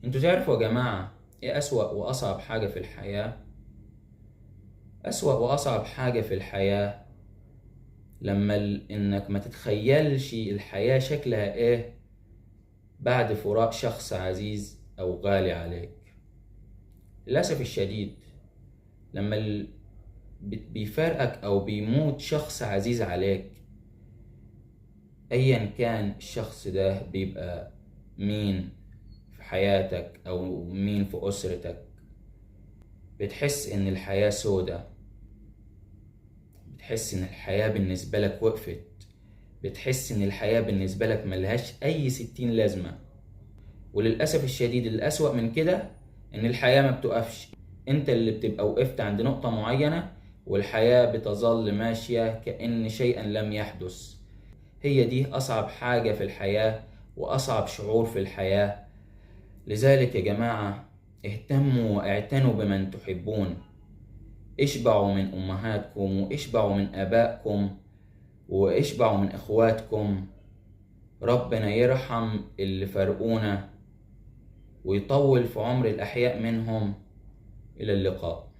انتوا تعرفوا يا جماعة ايه أسوأ وأصعب حاجة في الحياة؟ أسوأ وأصعب حاجة في الحياة لما إنك ما تتخيلش الحياة شكلها ايه بعد فراق شخص عزيز أو غالي عليك. للأسف الشديد لما بيفارقك أو بيموت شخص عزيز عليك، أيا كان الشخص ده بيبقى مين في حياتك أو مين في أسرتك، بتحس إن الحياة سودة، بتحس إن الحياة بالنسبة لك وقفت، بتحس إن الحياة بالنسبة لك ملهاش أي 60 لازمة. وللأسف الشديد الأسوأ من كده إن الحياة ما بتقفش، أنت اللي بتبقى وقفت عند نقطة معينة والحياة بتظل ماشية كأن شيئا لم يحدث. هي دي أصعب حاجة في الحياة وأصعب شعور في الحياة. لذلك يا جماعة اهتموا واعتنوا بمن تحبون، اشبعوا من أمهاتكم واشبعوا من آبائكم واشبعوا من إخواتكم. ربنا يرحم اللي فرقونا ويطول في عمر الأحياء منهم. إلى اللقاء.